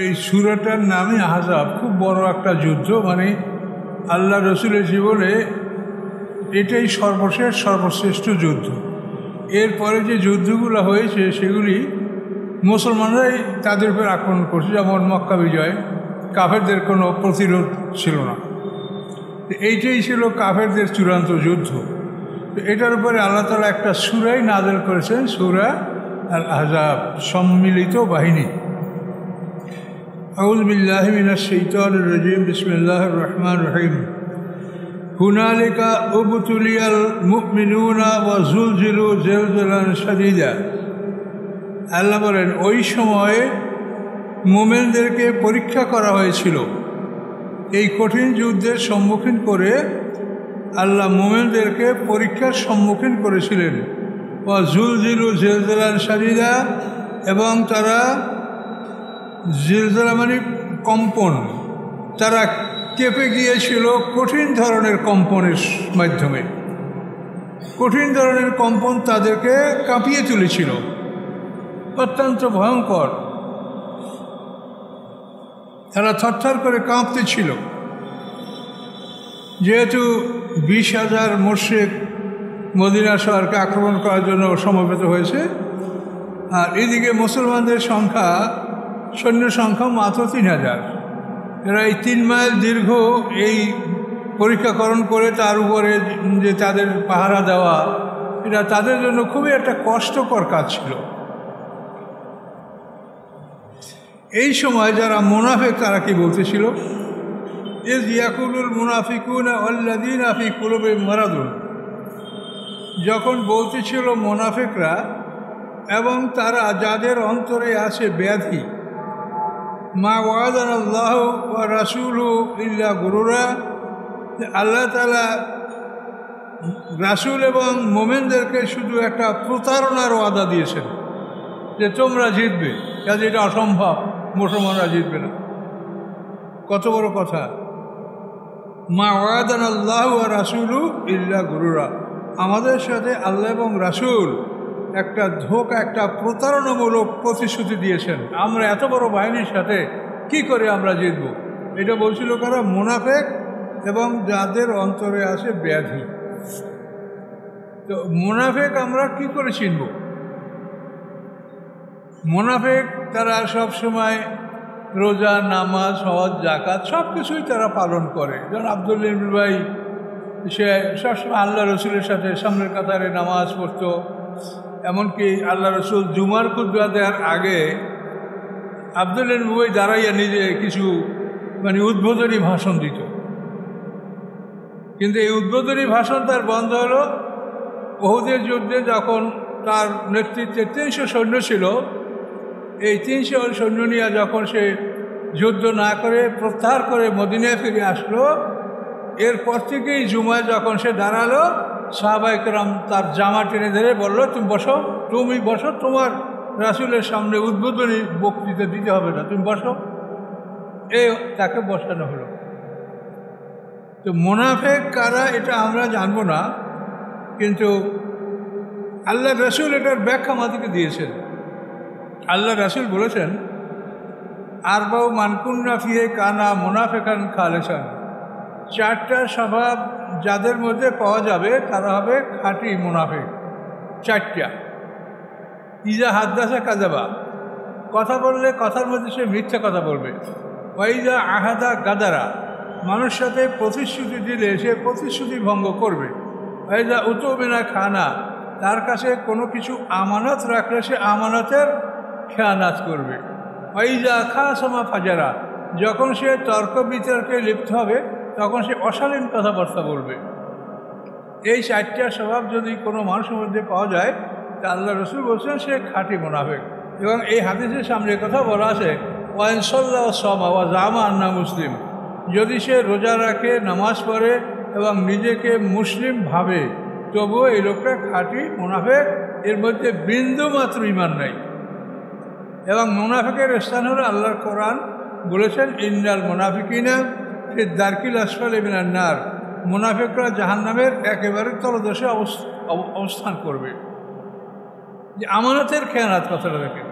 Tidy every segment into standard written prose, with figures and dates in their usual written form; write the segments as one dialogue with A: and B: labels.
A: এই সূরাটার নামই আহজাব। খুব বড় একটা যুদ্ধ, মানে আল্লাহ রসুলের জীবনে এটাই সর্বশ্রেষ্ঠ যুদ্ধ। এরপরে যে যুদ্ধগুলো হয়েছে সেগুলি মুসলমানরাই তাদের উপর আক্রমণ করছে, যেমন মক্কা বিজয়। কাফেরদের কোনো প্রতিরোধ ছিল না। এইটাই ছিল কাফেরদের চূড়ান্ত যুদ্ধ। এটার উপরে আল্লাহ তাআলা একটা সূরাই নাযিল করেছেন, সূরা আল আহজাব, সম্মিলিত বাহিনী। আউযু বিল্লাহি মিনাশ শাইতানির রাজীম, বিসমিল্লাহির রহমানির রহিম। হুনালিকা উবতুলিয়াল মুমিনুনা ওয়া যুলজিলু জিলজালান শাদীদা। আল্লাহ বলেন, ওই সময়ে মুমিনদেরকে পরীক্ষা করা হয়েছিল। এই কঠিন যুদ্ধের সম্মুখীন করে আল্লাহ মুমিনদেরকে পরীক্ষার সম্মুখীন করেছিলেন। ওয়া যুলজিলু জিলজালান শাদীদা, এবং তারা জিলজালা মানে কম্পন, তারা কেঁপে গিয়েছিল কঠিন ধরনের কম্পনের মাধ্যমে। কঠিন ধরনের কম্পন তাদেরকে কাঁপিয়ে তুলেছিল, অত্যন্ত ভয়ঙ্কর। তারা থরথর করে কাঁপতেছিল, যেহেতু 20,000 মুশরিক মদিনা শহরকে আক্রমণ করার জন্য সমবেত হয়েছে, আর এদিকে মুসলমানদের সৈন্য সংখ্যা মাত্র 3,000। এরা এই 3 মাইল দীর্ঘ এই পরীক্ষাকরণ করে তার উপরে যে তাদের পাহারা দেওয়া, এটা তাদের জন্য খুবই একটা কষ্টকর কাজ ছিল। এই সময় যারা মুনাফিক তারা কি বলতেছিল, ইয ইয়াকুলুল মুনাফিকুনা ওয়াল্লাযীনা ফী কুলুবিহিম মারাদুন। যখন বলতেছিল মুনাফিকরা এবং তারা যাদের অন্তরে আছে ব্যাধি, মা ওয়াদানাল্লাহু ওয়া রাসূলুহু ইল্লা গুরুরা, আল্লাহ তাআলা রাসূল এবং মুমিনদেরকে শুধু একটা প্রতারণার ওয়াদা দিয়েছেন যে তোমরা জিতবে, কাজে এটা অসম্ভব, মুসলমানরা জিতবে না। কত বড় কথা! মা ওয়াদানাল্লাহু ওয়া রাসূলুহু ইল্লা গুরুরা, আমাদের সাথে আল্লাহ এবং রাসূল একটা ধোঁকা, একটা প্রতারণামূলক প্রতিশ্রুতি দিয়েছেন। আমরা এত বড় বাহিনীর সাথে কি করে আমরা জিতব? এটা বলছিল কারা? মুনাফিক এবং যাদের অন্তরে আছে ব্যাধি। তো মুনাফিক আমরা কি করে চিনব? মুনাফিক তারা সব সময় রোজা, নামাজ, হজ, যাকাত সব কিছুই তারা পালন করে। যেমন আব্দুল্লাহ ইবনে উবাই, সে সবসময় আল্লাহ রসুলের সাথে সামনের কাতারে নামাজ পড়তো। এমনকি আল্লাহ রসুল জুমার খুতবা দেওয়ার আগে আব্দুল্লাহ ইবনে উবাই দাঁড়াইয়া নিজে কিছু উদ্বোধনী ভাষণ দিত। কিন্তু এই উদ্বোধনী ভাষণ তার বন্ধ হলো উহুদের যুদ্ধে, যখন তার নেতৃত্বে 300 সৈন্য ছিল। এই 300 সৈন্য নিয়ে যখন সে যুদ্ধ না করে প্রত্যাহার করে মদিনায় ফিরে আসলো, এরপর থেকেই জুমায় যখন সে দাঁড়ালো, সাহাবায়ে কেরাম তার জামা টেনে ধরে বলল, তুমি বসো, তোমার রাসূলের সামনে উদ্বোধনী বক্তৃতা দিতে হবে না, তুমি বসো। তাকে বসানো হলো। তো মুনাফিক কারা এটা আমরা জানবো না, কিন্তু আল্লাহ রাসূল এটার ব্যাখ্যা আমাদেরকে দিয়েছেন। আল্লাহ রাসূল বলেছেন, আরবাউ মান কুন্না ফিহি কানা মুনাফিকান খালিসান। 4টা স্বভাব যাদের মধ্যে পাওয়া যাবে তারা হবে খাঁটি মুনাফিক। 4টা। ইজা হাদ্দাসা কাযাবা, কথা বললে কথার মধ্যে সে মিথ্যা কথা বলবে। ওয়াইজা আহাদা গাদারা, মানুষ সাথে প্রতিশ্রুতি দিলে সে প্রতিশ্রুতি ভঙ্গ করবে। ওয়াইজা উতুমিনা খানা, তার কাছে কোনো কিছু আমানত রাখলে সে আমানতের খেয়ানাত করবে। ওয়াইজা খাসামা ফাজারা, যখন সে তর্ক বিতর্কে লিপ্ত হবে তখন সে অশালীন কথাবার্তা বলবে। এই 4টা স্বভাব যদি কোনো মানুষের মধ্যে পাওয়া যায়, তা আল্লাহ রসুল বলছেন সে খাঁটি মুনাফিক। এবং এই হাদিসের সামনে কথা বলা আছে, ওয়াইন সাল্লাহ সামা ওয়া জামা আন্না মুসলিম, যদি সে রোজা রাখে, নামাজ পড়ে এবং নিজেকে মুসলিম ভাবে, তবুও এই লোকটা খাঁটি মুনাফিক, এর মধ্যে বিন্দু মাত্র ঈমান নাই। এবং মুনাফিকের স্থান হলো আল্লাহর কোরআন বলেছেন, ইন্নাল মুনাফিকিনা ফি দারকিল আসফালি মিনান নার, মুনাফিকরা জাহান্নামের একেবারে তলদেশে অবস্থান করবে। যে আমানতের খেয়ানাত কথাটা দেখেন।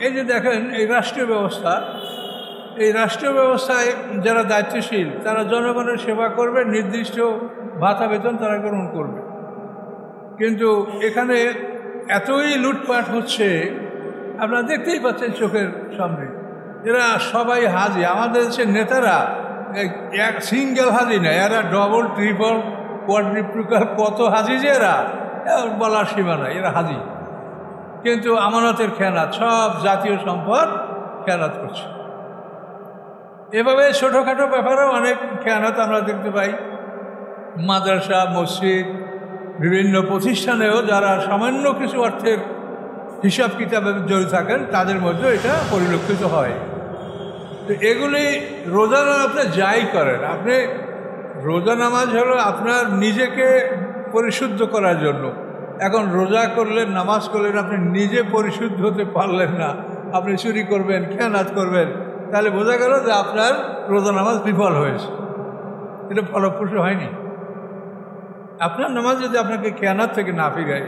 A: এই যে দেখেন, এই রাষ্ট্রীয় ব্যবস্থা, এই রাষ্ট্রীয় ব্যবস্থায় যারা দায়িত্বশীল তারা জনগণের সেবা করবে, নির্দিষ্ট ভাতা বেতন তারা গ্রহণ করবে। কিন্তু এখানে এতই লুটপাট হচ্ছে, আপনারা দেখতেই পাচ্ছেন চোখের সামনে। এরা সবাই হাজি। আমাদের দেশের নেতারা এক সিঙ্গেল হাজি না, এরা ডবল ট্রিপল কোয়াড্রিপ্লিকার কত হাজি যে এরা বলার সীমা নাই, এরা হাজি। কিন্তু আমানতের খেয়ানাত, সব জাতীয় সম্পদ খেয়ানাত করছে। এভাবে ছোটোখাটো ব্যাপারেও অনেক খেয়ানাত আমরা দেখতে পাই। মাদ্রাসা, মসজিদ, বিভিন্ন প্রতিষ্ঠানেও যারা সামান্য কিছু অর্থের হিসাব কিতাবে জড়িত থাকেন তাদের মধ্যে এটা পরিলক্ষিত হয়। তো এগুলি রোজা আপনি যাই করেন, আপনি রোজা নামাজ হলো আপনার নিজেকে পরিশুদ্ধ করার জন্য। এখন রোজা করলেন, নামাজ করলেন, আপনি নিজে পরিশুদ্ধ হতে পারলেন না, আপনি চুরি করবেন, খেয়ানাত করবেন, তাহলে বোঝা গেল যে আপনার রোজা নামাজ বিফল হয়েছে, এটা ফলপ্রসূ হয়নি। আপনার নামাজ যদি আপনাকে খেয়ানাত থেকে না ফিরায়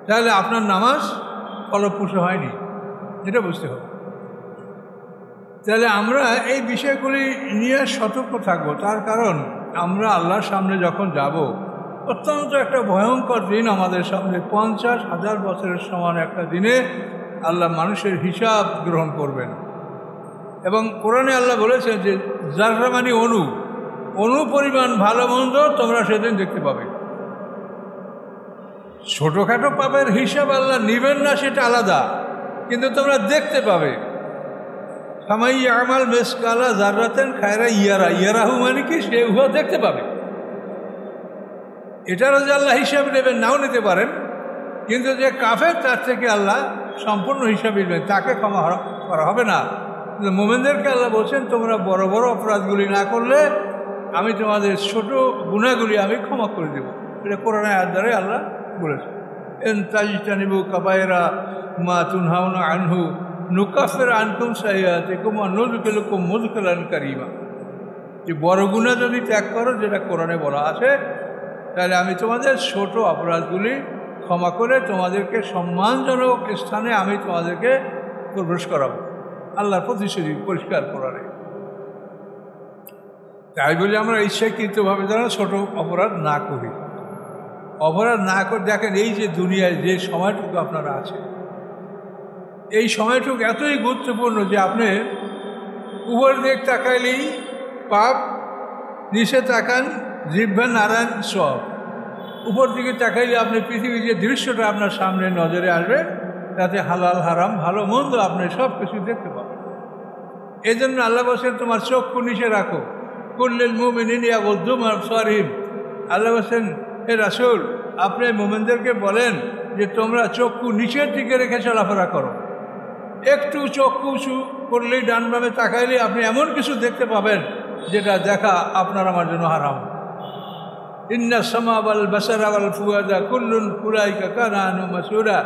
A: তাহলে আপনার নামাজ ফলপ্রসূ হয়নি, এটা বুঝতে হবে। তাহলে আমরা এই বিষয়গুলি নিয়ে সতর্ক থাকবো। তার কারণ আমরা আল্লাহর সামনে যখন যাব, অত্যন্ত একটা ভয়ঙ্কর দিন আমাদের সামনে, 50,000 বছরের সমান একটা দিনে আল্লাহ মানুষের হিসাব গ্রহণ করবেন। এবং কোরআনে আল্লাহ বলেছেন যে যাররা মানে অনু পরিমাণ ভালো মন্দ তোমরা সেদিন দেখতে পাবে। ছোটোখাটো পাপের হিসাব আল্লাহ নিবেন না সেটা আলাদা, কিন্তু তোমরা দেখতে পাবে। সামাই আমাল মেসকালা জাররাতেন খায়রা ইয়ারাহু মানে কি, সে উহা দেখতে পাবে। এটারও যে আল্লাহ হিসাব নেবেন, নাও নিতে পারেন, কিন্তু যে কাফের তার থেকে আল্লাহ সম্পূর্ণ হিসাব নেবেন, তাকে ক্ষমা করা হবে না। মোমেনদেরকে আল্লাহ বলছেন তোমরা বড় বড় অপরাধগুলি না করলে আমি তোমাদের ছোট গুনাহগুলি আমি ক্ষমা করে দেব। এটা কোরআন আয়াত দ্বারা আল্লাহ বলেছে, এন তাজতানিবু কাবায়রা মা তুনহাউনা আনহু নুকাফির আনকুম সাইয়্যাতিকুম ওয়া নুদখিলুকুম মুদখিলান কারীমা। যে বড় গুনাহ যদি ত্যাগ করো, যেটা কোরআনে বলা আছে, তাহলে আমি তোমাদের ছোট অপরাধগুলি ক্ষমা করে তোমাদেরকে সম্মানজনক স্থানে আমি তোমাদেরকে প্রবেশ করাবো। আল্লাহর প্রতিশ্রুতি পরিষ্কার কোরআনে। তাই বলে আমরা ইচ্ছাকৃতভাবে যারা ছোট অপরাধ না করি, অপরাধ না করে দেখেন এই যে দুনিয়ায় যে সময়টুকু আপনারা আছে, এই সময়টুকু এতই গুরুত্বপূর্ণ যে আপনি উপর দিক তাকাইলেই পাপ, নিচে তাকান জিহ্বা নারায়ণ সব। উপর দিকে তাকাইলে আপনি পৃথিবীর যে দৃশ্যটা আপনার সামনে নজরে আসবে, তাতে হালাল হারাম ভালো মন্দ আপনি সব কিছু দেখতে পাবেন। এই জন্য আল্লাহ বলছেন তোমার চক্ষু নিচে রাখো, কুল্লিল মুমিনিনা ইয়াগুদ্দু মিন আবসারিহিম। আল্লাহ বলছেন হে রাসূল, আপনি মুমিনদেরকে বলেন যে তোমরা চক্ষু নিচের দিকে রেখে চলাফেরা করো। একটু চক্ষু উঁচু করলেই, ডান বামে তাকাইলে আপনি এমন কিছু দেখতে পাবেন যেটা দেখা আপনার আমার জন্য হারাম। ইন্না সামা ওয়াল বাসারা ওয়াল ফুয়াদা কুল্লুন উলাইকা কানা আনহু মাসউলা।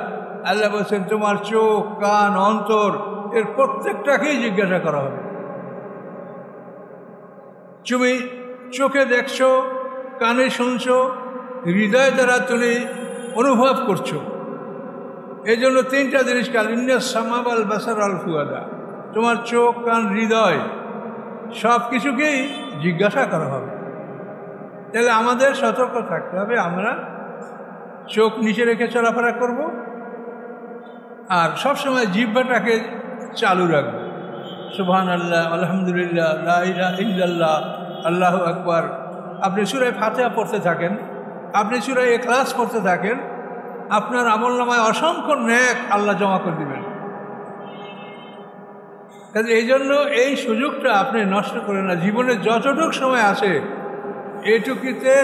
A: আল্লাহ বলছেন তোমার চোখ, কান, অন্তর এর প্রত্যেকটাকেই জিজ্ঞাসা করা হবে। তুমি চোখে দেখছো, কানে শুনছো, হৃদয় দ্বারা তুমি অনুভব করছো। এই জন্য তিনটা জিনিস কাল, ইন্না সামা ওয়াল বাসারা ওয়াল ফুয়াদা, তোমার চোখ, কান, হৃদয় সব কিছুকেই জিজ্ঞাসা করা হবে। তাহলে আমাদের সতর্ক থাকতে হবে, আমরা চোখ নিচে রেখে চলাফেরা করব, আর সবসময় জিহ্বাটাকে চালু রাখবো। সুবহানাল্লাহ, আলহামদুলিল্লাহ, লা ইলাহা ইল্লাল্লাহ, আল্লাহু আকবার। আপনি সূরা ফাতিহা পড়তে থাকেন, আপনি সূরা ইখলাস পড়তে থাকেন, আপনার আমলনামায় অসংখ্য নেক আল্লাহ জমা করে দেবেন। কাজে এই জন্য এই সুযোগটা আপনি নষ্ট করেন না। জীবনে যতটুকু সময় আছে এইটুকুতে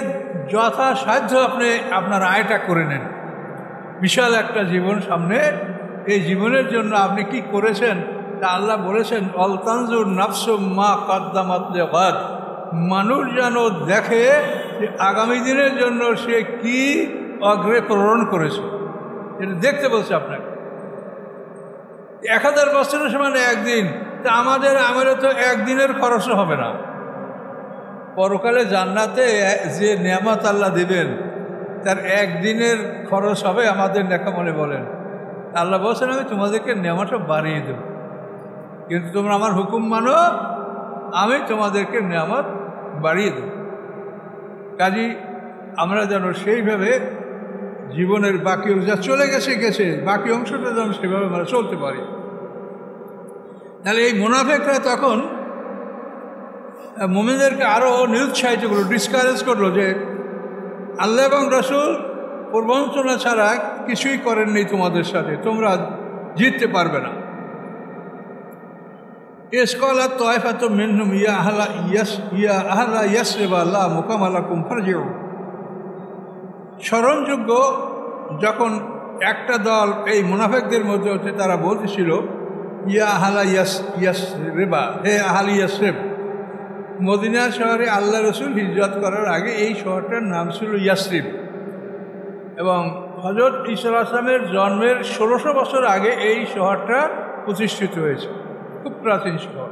A: যথাসাধ্য আপনি আপনার আয়টা করে নেন। বিশাল একটা জীবন সামনে, এই জীবনের জন্য আপনি কি করেছেন তা আল্লাহ বলেছেন, অলতানজুর নাফসুম মা কদ্দামাত লিগাদ। মানুষ যেন দেখে যে আগামী দিনের জন্য সে কি অগ্রে প্রেরণ করেছে, এটা দেখতে বলছে আপনাকে। 1000 বছরের সমান একদিন, তা আমাদের তো একদিনের খরচও হবে না। পরকালে জান্নাতে যে নেয়ামত আল্লাহ দেবেন তার একদিনের খরচ হবে আমাদের নেকামলে বলেন। আল্লাহ বলছেন আমি তোমাদেরকে নেয়ামতটা বাড়িয়ে দেব। কিন্তু তোমরা আমার হুকুম মানো, আমি তোমাদেরকে নিয়ামত বাড়িয়ে দেব। কাজী আমরা যেন সেইভাবে জীবনের বাকি যা চলে গেছে বাকি অংশটা যেন সেভাবে আমরা চলতে পারি। তাহলে এই মুনাফিকরা তখন মুমিনদেরকে আরও নিরুৎসাহিত করলো, ডিসকারেজ করলো যে আল্লাহ এবং রাসূল প্রবঞ্চনা ছাড়া কিছুই করেননি তোমাদের সাথে, তোমরা জিততে পারবে না। ইসকালাত তায়ফাতুম মিনহুম ইয়া আহলা ইয়াসরিবা লা মুকামা লাকুম ফারজিউ। স্মরণযোগ্য যখন একটা দল এই মুনাফিকদের মধ্যে হতে তারা বলতেছিল ইয়া আহলা ইয়াসরিবা, হে আহলি ইয়াসরিব। মদিনা শহরে আল্লাহ রসুল হিজরত করার আগে এই শহরটার নাম ছিল ইয়াসরিব এবং হযরত ঈসা আলাইহিস সালামের জন্মের 1600 বছর আগে এই শহরটা প্রতিষ্ঠিত হয়েছে। খুব প্রাচীন শহর,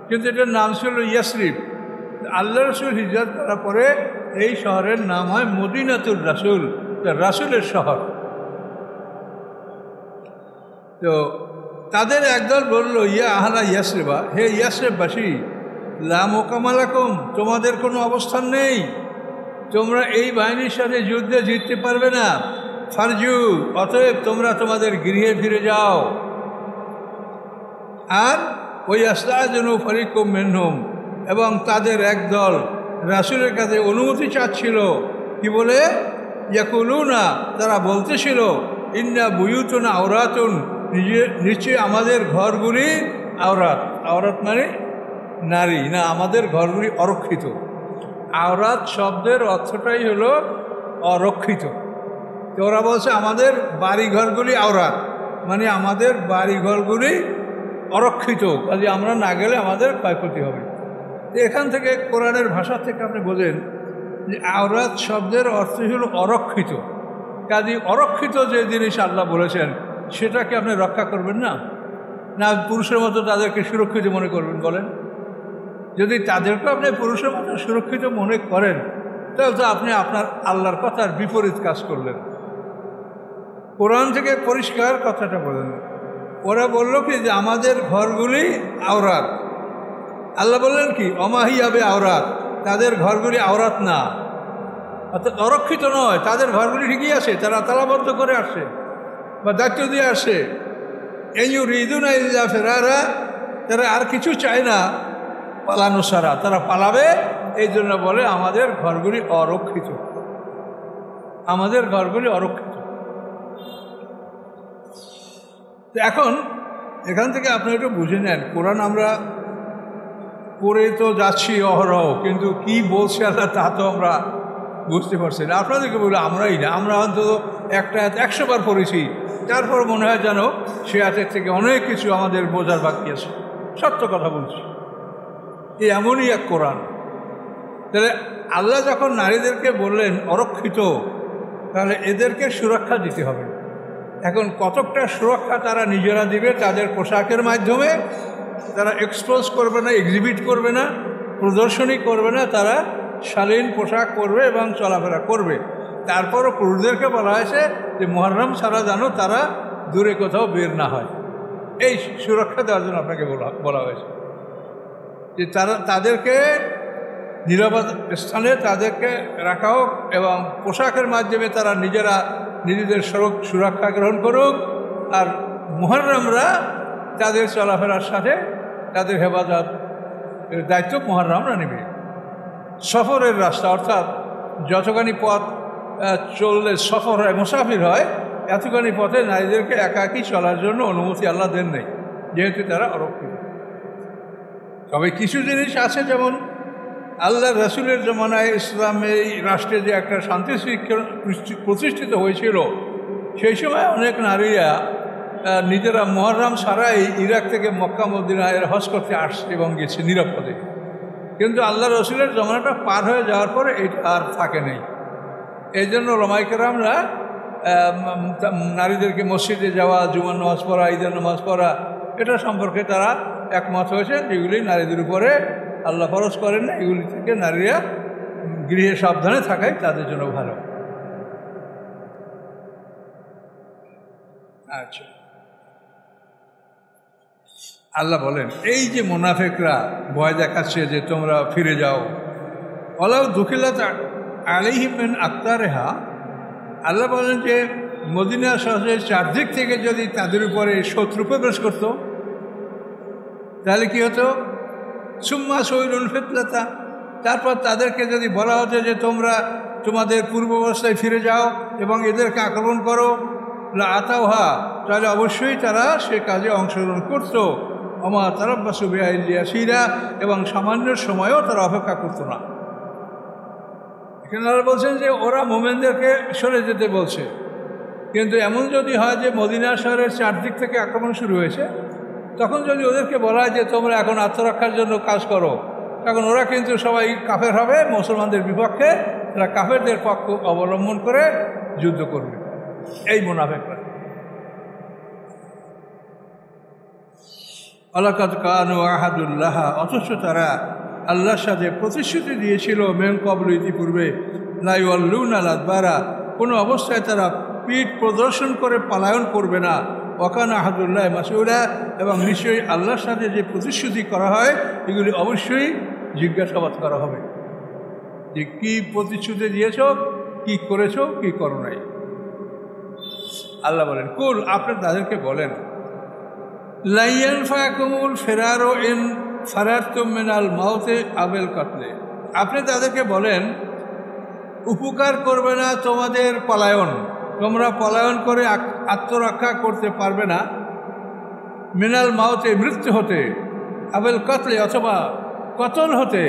A: কিন্তু এটার নাম ছিল ইয়াসরিব। আল্লাহ রসুল হিজরত করার পরে এই শহরের নাম হয় মদিনাতুর রাসূল, রাসূলের শহর। তো তাদের একদল বলল ইয়া আহলা ইয়াসরিবা, হে ইয়াসরিববাসী, লা মুকামা লাকুম, তোমাদের কোনো অবস্থান নেই, তোমরা এই বাহিনীর সাথে যুদ্ধে জিততে পারবে না। ফারজু, অতএব তোমরা তোমাদের গৃহে ফিরে যাও। আর ওই ইস্তাযিনু ফারিকুম মিনহুম, এবং তাদের একদল রাসূলের কাছে অনুমতি চাচ্ছিল, কি বলে? ইয়াকুলুনা, তারা বলতেছিল ইন্না বুয়ুতুনা আওরাতুন, নিশ্চয়ই আমাদের ঘরগুলি আওরাত। আওরাত মানে নারী না, আমাদের ঘরগুলি অরক্ষিত। আওরাত শব্দের অর্থটাই হলো অরক্ষিত। তো ওরা বলছে আমাদের বাড়িঘরগুলি আওরাত, মানে আমাদের বাড়িঘরগুলি অরক্ষিত, কাজে আমরা না গেলে আমাদের ক্ষয়ক্ষতি হবে। তো এখান থেকে কোরআনের ভাষা থেকে আপনি বোঝেন যে আওরাত শব্দের অর্থ হলো অরক্ষিত। কাজে অরক্ষিত যে জিনিস আল্লাহ বলেছেন সেটাকে আপনি রক্ষা করবেন না, না পুরুষের মতো তাদেরকে সুরক্ষিত মনে করবেন? বলেন, যদি তাদেরকে আপনি পুরুষের মতো সুরক্ষিত মনে করেন তাহলে তো আপনি আপনার আল্লাহর কথার বিপরীত কাজ করলেন। কোরআন থেকে পরিষ্কার কথাটা বলেন। ওরা বলল কি যে আমাদের ঘরগুলি আওরাত। আল্লাহ বললেন কি অমাহিয়াবে আওরাত, তাদের ঘরগুলি আওরাত না, অর্থাৎ অরক্ষিত নয়। তাদের ঘরগুলি ঠিকই আছে, তারা তালাবদ্ধ করে আসে বা দায়িত্ব দিয়ে আসে। এই রিদুনা ইল্লা ফেরারা, তারা আর কিছু চায় না পালানো ছাড়া, তারা পালাবে। এই জন্য বলে আমাদের ঘরগুলি অরক্ষিত, আমাদের ঘরগুলি অরক্ষিত। এখন এখান থেকে আপনি একটু বুঝে নেন, কোরআন আমরা পড়ে তো যাচ্ছি অহরহ, কিন্তু কি বলছে আল্লাহ তা তো আমরা বুঝতে পারছি না। আপনাদেরকে বলি আমরাই না, আমরা অন্তত একটা 100 বার পড়েছি, তারপর মনে হয় যেন সে হাতের থেকে অনেক কিছু আমাদের বোঝার বাকি আছে। সত্য কথা বলছি, এই এমনই এক কোরআন। তাহলে আল্লাহ যখন নারীদেরকে বললেন অরক্ষিত, তাহলে এদেরকে সুরক্ষা দিতে হবে। এখন কতকটা সুরক্ষা তারা নিজেরা দিবে, তাদের পোশাকের মাধ্যমে। তারা এক্সপোজ করবে না, এক্সিবিট করবে না, প্রদর্শনী করবে না, তারা শালীন পোশাক পরবে এবং চলাফেরা করবে। তারপরও পুরুষদেরকে বলা হয়েছে যে মুহররম ছাড়া যেন তারা দূরে কোথাও বের না হয়। এই সুরক্ষা দেওয়ার জন্য আপনাকে বলা হয়েছে যে তাদেরকে নিরাপদ স্থানে তাদেরকে রাখা হোক এবং পোশাকের মাধ্যমে তারা নিজেরা নিজেদের সুরক্ষা গ্রহণ করুক। আর মুহররমরা তাদের চলাফেরার সাথে তাদের হেফাজত দায়িত্ব মুহররমরা নেবে। সফরের রাস্তা, অর্থাৎ যতখানি পথ চললে সফর হয়, মুসাফির হয়, এতখানি পথে নারীদেরকে একাকী চলার জন্য অনুমতি আল্লাহ দেন নেই, যেহেতু তারা অরক্ষিত। তবে কিছু জিনিস আছে, যেমন আল্লাহ রসুলের জমানায় ইসলামের রাষ্ট্রে যে একটা শান্তি শৃঙ্খলা প্রতিষ্ঠিত হয়েছিল, সেই সময় অনেক নারীরা নিজেরা মুহররম ছাড়াই ইরাক থেকে মক্কা মদিনায় হজ করতে আসছে এবং গেছে নিরাপদে। কিন্তু আল্লাহ রসুলের জমানাটা পার হয়ে যাওয়ার পরে এটা আর থাকে নেই। এই জন্য ওলামায়ে কেরামরা নারীদেরকে মসজিদে যাওয়া, জুমার নামাজ পড়া, ঈদের নামাজ পড়া, এটা সম্পর্কে তারা একমত হয়েছে। যেগুলি নারীদের উপরে আল্লাহ ফরজ করেন না, এগুলি থেকে নারীরা গৃহে সাবধানে থাকাই তাদের জন্য ভালো। আচ্ছা, আল্লাহ বলেন এই যে মুনাফিকরা ভয় দেখাচ্ছে যে তোমরা ফিরে যাও, ওয়ালাউ দুখিলাত আলাইহিম মিন আকতারিহা, আল্লাহ বলেন যে মদিনা শহরের চারদিক থেকে যদি তাদের উপরে শত্রু প্রবেশ করত তাহলে কি হতো? সুম্মা সইরুল ফিতলাতা, তারপর তাদেরকে যদি বলা হতো যে তোমরা তোমাদের পূর্বাবস্থায় ফিরে যাও এবং এদেরকে আক্রমণ করো, আতাওহা, তাহলে অবশ্যই তারা সে কাজে অংশগ্রহণ করতো। আমা তারাব্বাসু বিআইয়াসিরা, এবং সামান্য সময়ও তারা অপেক্ষা করতো না। এখানে আল্লাহ বলছেন যে ওরা মোমেনদেরকে সরে যেতে বলছে, কিন্তু এমন যদি হয় যে মদিনা শহরের চারদিক থেকে আক্রমণ শুরু হয়েছে, তখন যদি ওদেরকে বলা হয় যে তোমরা এখন আত্মরক্ষার জন্য কাজ করো, তখন ওরা কিন্তু সবাই কাফের হবে, মুসলমানদের বিপক্ষে তারা কাফেরদের পক্ষ অবলম্বন করে যুদ্ধ করবে। এই মুনাফিকরা আলাকাত কানু আহাদুল্লাহ, অথচ তারা আল্লাহর সাথে প্রতিশ্রুতি দিয়েছিল মেন কবল, ইতিপূর্বে, লা ইউওয়াল্লুনা আল-আদবারা, কোনো অবস্থায় তারা পিঠ প্রদর্শন করে পলায়ন করবে না। ওয়াকানা আহাদুল্লাহ মাসউলা, এবং নিশ্চয়ই আল্লাহর সাথে যে প্রতিশ্রুতি করা হয় এগুলি অবশ্যই জিজ্ঞাসাবাদ করা হবে, যে কি প্রতিশ্রুতি দিয়েছ, কি করেছ, কি করো নাই। আল্লাহ বলেন কুল, আপনি তাদেরকে বলেন, লা ইয়ানফাকুমুল ফিরারু ইন ফারারতুম মিনাল মাউতি আবিল কাতলে, আপনি তাদেরকে বলেন উপকার করবে না তোমাদের পলায়ন, তোমরা পলায়ন করে আত্মরক্ষা করতে পারবে না, মিনাল মাউতে, মৃত্যু হতে, আবিল কাতলে, অথবা কতল হতে,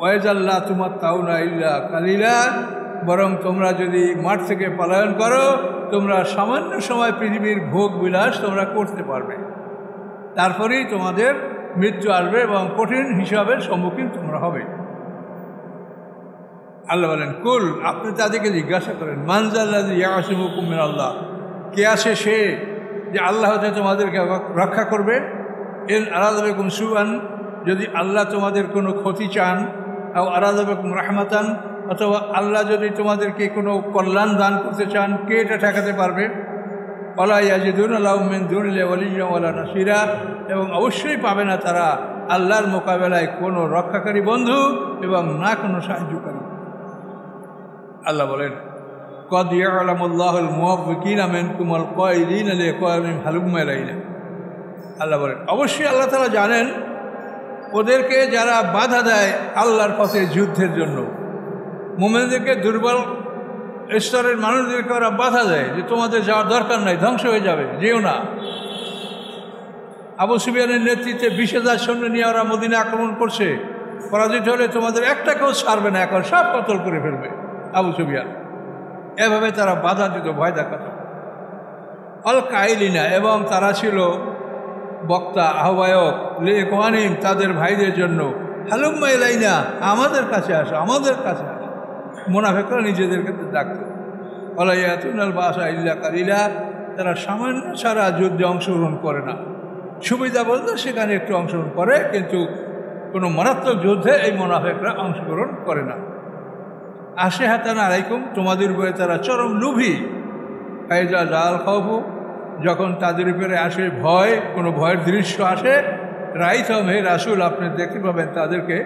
A: ওয়াইজাল্লাহ তোমার তাউনা ইল্লা কালিলা, বরং তোমরা যদি মাঠ থেকে পলায়ন করো তোমরা সামান্য সময় পৃথিবীর ভোগ বিলাস তোমরা করতে পারবে, তারপরেই তোমাদের মৃত্যু আসবে এবং কঠিন হিসাবের সম্মুখীন তোমরা হবে। আল্লাহ বলেন কুল, আপনি তাদেরকে জিজ্ঞাসা করেন, মানজাল্লাযী ইয়াসিমুকুম মিনাল্লাহ, কে আছে সে যে আল্লাহ হতে তোমাদেরকে রক্ষা করবে। ইন আরাদা বিকুম সুআন, যদি আল্লাহ তোমাদের কোনো ক্ষতি চান, আও আরাদা বিকুম রাহমাতান, অথবা আল্লাহ যদি তোমাদেরকে কোনো কল্যাণ দান করতে চান, কে এটা ঠেকাতে পারবে। ওয়ালা ইয়াজিদুনা লাহুম মিন দুনিল্লাহি ওয়ালিয়্যান ওয়ালা নাসীরা, এবং অবশ্যই পাবে না তারা আল্লাহর মোকাবেলায় কোনো রক্ষাকারী বন্ধু এবং না কোনো সাহায্যকারী। আল্লাহ বলেন কদ ইয়ালামুল্লাহুল মুওয়াফফিকিনা মিনকুম ওয়াল কায়িদিনা লিকাওমিহিম হালুম্মা ইলাইনা, আল্লাহ বলেন অবশ্যই আল্লাহ তাআলা জানেন ওদেরকে যারা বাধা দেয় আল্লাহর পথে যুদ্ধের জন্য, মুমিনদেরকে, দুর্বল স্তরের মানুষদেরকে ওরা বাধা দেয় যে তোমাদের যাওয়ার দরকার নাই, ধ্বংস হয়ে যাবে, যেও না। আবু সুফিয়ানের নেতৃত্বে 20,000 সৈন্য নিয়ে ওরা মদিনা আক্রমণ করছে, পরাজিত হলে তোমাদের একটাকেও ছাড়বে না, এখন সব কতল করে ফেলবে আবু সুফিয়ান। এভাবে তারা বাধা দিত, ভয় দেখাত। আল কাইলিনা, এবং তারা ছিল বক্তা, আহ্বায়ক, লিইখওয়ানিহিম, তাদের ভাইদের জন্য, হালুম্মা ইলাইনা, আমাদের কাছে আসো, আমাদের কাছে আসো। মুনাফিকরা নিজেদেরকে ডাকত। ওয়ালা ইয়াতুনাল বাসা ইল্লা কালিলা, তারা সামান্য ছাড়া যুদ্ধে অংশগ্রহণ করে না। সুবিধা বলতে সেখানে একটু অংশগ্রহণ করে, কিন্তু কোনো মারাত্মক যুদ্ধে এই মুনাফিকরা অংশগ্রহণ করে না। আসে হাতান আলাইকুম, তোমাদের উপরে তারা চরম লোভী। ফাইজা জাল খাউফু, যখন তাদের উপরে আসে ভয়, কোনো ভয়ের দৃশ্য আসে, রাইতাম, হে রাসূল, আপনি দেখতে পাবেন তাদেরকে,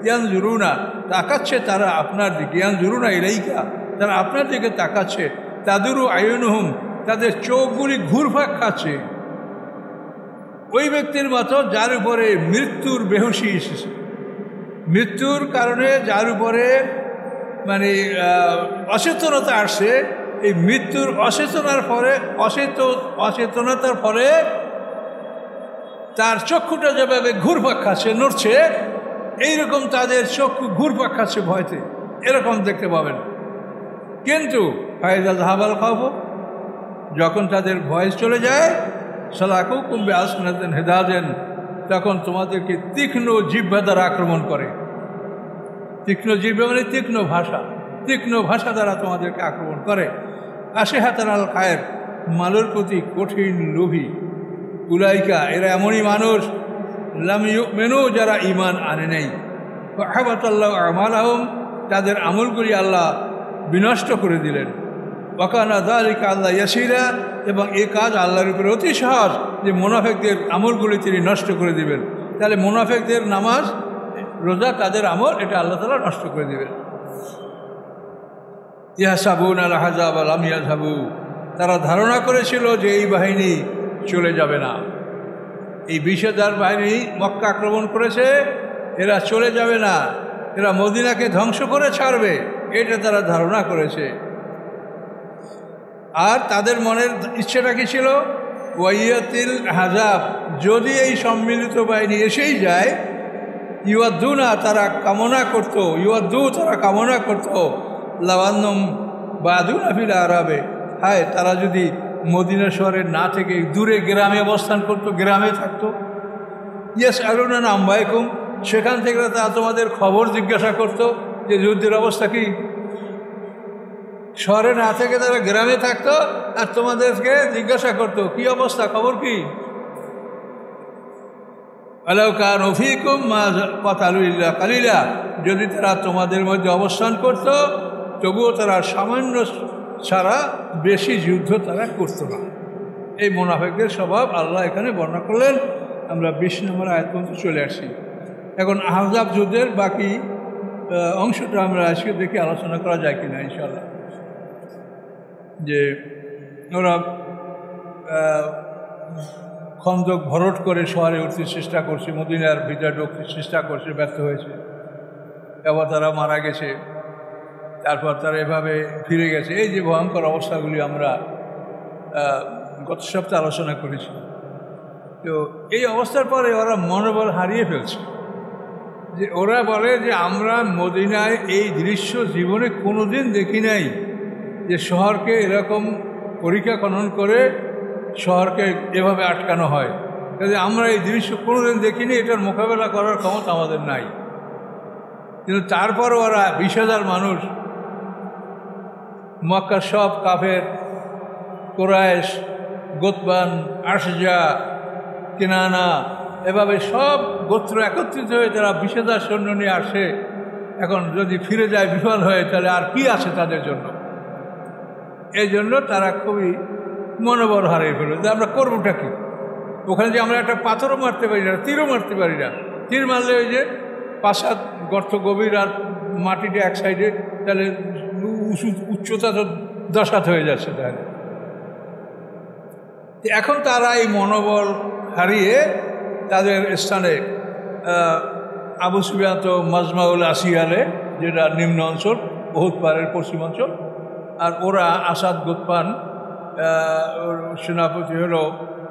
A: ইয়ানজুরুনা, তাকাচ্ছে তারা আপনার দিকে, ইয়ানজুরুনা ইলাইকা, তারা আপনার দিকে তাকাচ্ছে, তাদুরু আয়ুনুহুম, তাদের চোখগুলি ঘুরপাক খাচ্ছে, ওই ব্যক্তির মতো যার উপরে মৃত্যুর বেহুশি এসেছে, মৃত্যুর কারণে যার উপরে মানে অচেতনতা আসছে। এই মৃত্যুর অচেতনতার ফলে তার চক্ষুটা যেভাবে ঘুরপাক খাচ্ছে, নড়ছে, এইরকম তাদের চক্ষু ঘুরপাক খাচ্ছে ভয়তে, এরকম দেখতে পাবেন। কিন্তু ফায়দা জাহাবাল খাবো, যখন তাদের ভয় চলে যায়, সালাকুকুম বিআসনাতিন হিদাদেন, তখন তোমাদেরকে তীক্ষ্ণ জিহ্বা দ্বারা আক্রমণ করে। তীক্ষ্ণ জিহ্বা মানে তীক্ষ্ণ ভাষা দ্বারা তোমাদেরকে আক্রমণ করে। আসে হাতান আল খায়ের, মালের প্রতি কঠিন লোভী। উলাইকা, এরা এমনই মানুষ, লাম ইউমিনু, যারা ঈমান আনে নাই। ফাহাবাতাল্লাহু আমালাহুম, তাদের আমলগুলি আল্লাহ বিনষ্ট করে দিলেন। ওয়াকানা যালিকা আল্লাহ ইয়াসিরা, এবং এই কাজ আল্লাহর উপরে অতি সহজ যে মুনাফিকদের আমলগুলি তিনি নষ্ট করে দিবেন। তাহলে মুনাফিকদের নামাজ রোজা তাদের আমল এটা আল্লাহ তাআলা নষ্ট করে দিবেন। ইয়াহসাবুনা আল আহজাব লাম ইয়াযহাবু, তারা ধারণা করেছিল যে এই বাহিনী চলে যাবে না, এই 20,000 বাহিনী মক্কা আক্রমণ করেছে, এরা চলে যাবে না, এরা মদিনাকে ধ্বংস করে ছাড়বে, এটা তারা ধারণা করেছে। আর তাদের মনের ইচ্ছেটা কি ছিল? ওয়াইয়াতিল আহজাব, যদি এই সম্মিলিত বাহিনী এসেই যায়, ইউয়াদ্দুনা, তারা কামনা করত, তারা কামনা করত, লাওয়ান্নম বাদুনা ফিল আরাবে, হায় তারা যদি মদিনা শহরের না থেকে দূরে গ্রামে অবস্থান করতো, গ্রামে থাকতো। ইয়াসআলুনা আম্বাইকুম, সেখান থেকে তারা তোমাদের খবর জিজ্ঞাসা করতো যে যুদ্ধের অবস্থা কি। শহরে না থেকে তারা গ্রামে থাকতো আর তোমাদেরকে জিজ্ঞাসা করতো কি অবস্থা, খবর কি। আলাউ কানু ফীকুম মা ক্বাতালু ইল্লা কালিলা, যদি তারা তোমাদের মধ্যে অবস্থান করত তবুও তারা সামান্য ছাড়া বেশি যুদ্ধ তারা করত না। এই মুনাফিকদের স্বভাব আল্লাহ এখানে বর্ণনা করলেন। আমরা 20 নম্বর আয়াত পর্যন্ত চলে আসি। এখন আহজাব যুদ্ধের বাকি অংশটা আমরা আজকে দেখে আলোচনা করা যায় কিনা ইনশাআল্লাহ। যে ওরা খন্দক ভরট করে শহরে উঠতে চেষ্টা করছে, মদিনার ভিতরে ঢুকতে চেষ্টা করছে, ব্যর্থ হয়েছে, এবার তারা মারা গেছে, তারপর তারা এভাবে ফিরে গেছে। এই যে ভয়ঙ্কর অবস্থাগুলি আমরা গত সপ্তাহে আলোচনা করেছি। তো এই অবস্থার পরে ওরা মনোবল হারিয়ে ফেলছে, যে ওরা বলে যে আমরা মদিনায় এই দৃশ্য জীবনে কোনোদিন দেখি নাই, যে শহরকে এরকম পরীক্ষা খনন করে শহরকে এভাবে আটকানো হয়। কাজে আমরা এই দৃশ্য কোনোদিন দেখিনি, এটার মোকাবেলা করার ক্ষমতা আমাদের নাই। কিন্তু তারপরও ওরা 20,000 মানুষ, মক্কার সব কাফের, কুরাইশ, গোতবান, আশজা, কিনানা, এভাবে সব গোত্র একত্রিত হয়ে তারা 20,000 সৈন্য নিয়ে আসে। এখন যদি ফিরে যায় বিফল হয়ে, তাহলে আর কি আছে তাদের জন্য। এই জন্য তারা খুবই মনোবল হারিয়ে ফেলল যে আমরা করবোটা কি। ওখানে যে আমরা একটা পাথরও মারতে পারি না, তীরও মারতে পারি না। তীর মারলে ওই যে 5-7 গর্ত গভীর আর মাটিটা এক সাইডে, তাহলে উচ্চতা তো 10 হাত হয়ে যাচ্ছে। তাহলে এখন তারা এই মনোবল হারিয়ে তাদের স্থানে আবু সুফিয়ান তো মাজমাউল আসিয়ালে, যেটা নিম্ন অঞ্চল, বহুত পাহাড়ের পশ্চিম অঞ্চল, আর ওরা আসাদ গোতপান, সেনাপতি হলো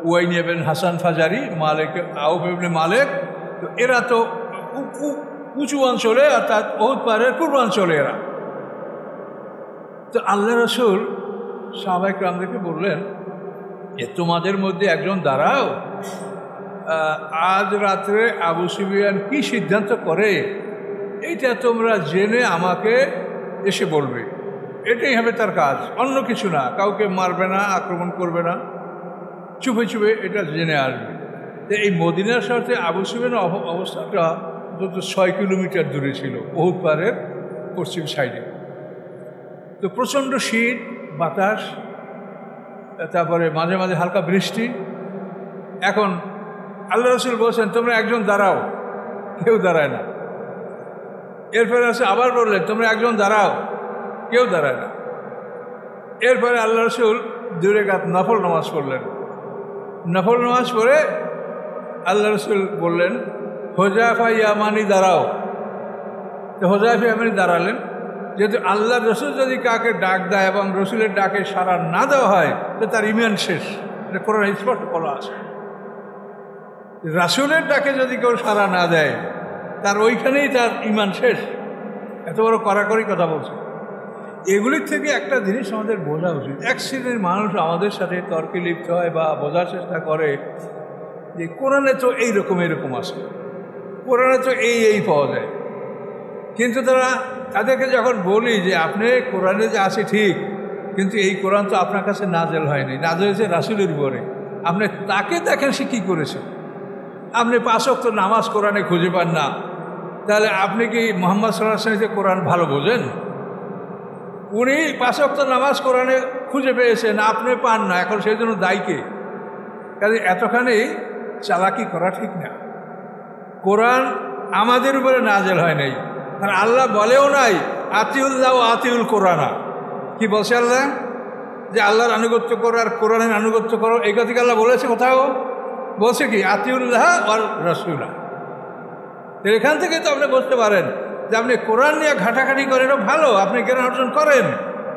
A: ওয়াইন ইবনে হাসান ফাজারি, মালিক আউফ ইবনে মালিক। তো এরা তো উঁচু অঞ্চলে, অর্থাৎ বহুত পাহাড়ের পূর্বাঞ্চলে এরা। তো আল্লাহ রাসূল সাহাবায়ে কেরামদেরকে বললেন যে তোমাদের মধ্যে একজন দাঁড়াও, আজ রাত্রে আবু সুফিয়ান কি সিদ্ধান্ত করে এইটা তোমরা জেনে আমাকে এসে বলবে। এটাই হবে তার কাজ, অন্য কিছু না। কাউকে মারবে না, আক্রমণ করবে না, চুপে চুপে এটা জেনে আসবে। তো এই মদিনার সাথে আবু সুফিয়ানের অবস্থাটা যত 6 কিলোমিটার দূরে ছিল, উহুদ পাহাড়ের পশ্চিম সাইডে। তো প্রচণ্ড শীত, বাতাস, তারপরে মাঝে মাঝে হালকা বৃষ্টি। এখন আল্লাহ রাসূল বলছেন তোমরা একজন দাঁড়াও, কেউ দাঁড়ায় না। এরপরে আছে আবার বললেন তোমরা একজন দাঁড়াও, কেউ দাঁড়ায় না। এরপরে আল্লাহ রাসূল 2 রাকাত নফল নামাজ পড়লেন। নফল নামাজ পড়ে আল্লাহ রাসূল বললেন হুযায়ফা ইয়ামানি দাঁড়াও। তো হুযায়ফা ইয়ামানি দাঁড়ালেন। যেহেতু আল্লাহ রসুল যদি কাকে ডাক দেয় এবং রসুলের ডাকে সাড়া না দেওয়া হয়, তো তার ঈমান শেষ। এটা কোরআনে স্পষ্ট বলা আছে, রাসূলের ডাকে যদি কেউ সাড়া না দেয়, তার ওইখানেই তার ঈমান শেষ। এত বড় কড়াকড়ি কথা বলছে। এগুলির থেকে একটা জিনিস আমাদের বোঝা উচিত। এক শ্রেণীর মানুষ আমাদের সাথে তর্কে লিপ্ত হয় বা বোঝার চেষ্টা করে যে কোরআনে তো এইরকম আছে, কোরআনে তো এই পাওয়া যায়। কিন্তু তাদেরকে যখন বলি যে আপনি কোরআনে যে আছে ঠিক, কিন্তু এই কোরআন তো আপনার কাছে নাজেল হয়নি, নাজেল হয়েছে রাসূলের উপরে। আপনি তাকে দেখেন সে কী করেছে। আপনি 5 ওয়াক্ত নামাজ কোরআনে খুঁজে পান না, তাহলে আপনি কি মুহাম্মদ সাল্লাল্লাহু আলাইহি ওয়াসাল্লাম কোরআন ভালো বোঝেন? উনি 5 ওয়াক্ত নামাজ কোরআনে খুঁজে পেয়েছেন, আপনি পান না, এখন সেই জন্য দায়ীকে? কাজে এতখানি চালাকি করা ঠিক না। কোরআন আমাদের উপরে নাজেল হয় নাই, আর আল্লাহ বলেও নাই আতিউল্লাহ ও আতিউল কোরআনা। কি বলছে আল্লাহ? যে আল্লাহর আনুগত্য করো আর কোরআনের আনুগত্য করো, এই কথা কি আল্লাহ বলেছে কোথাও? বলছে কি আতিউল্লাহ আর রাসূলা। এখান থেকে তো আপনি বুঝতে পারেন যে আপনি কোরআন নিয়ে ঘাটাঘাটি করেন, ভালো, আপনি জ্ঞান অর্জন করেন,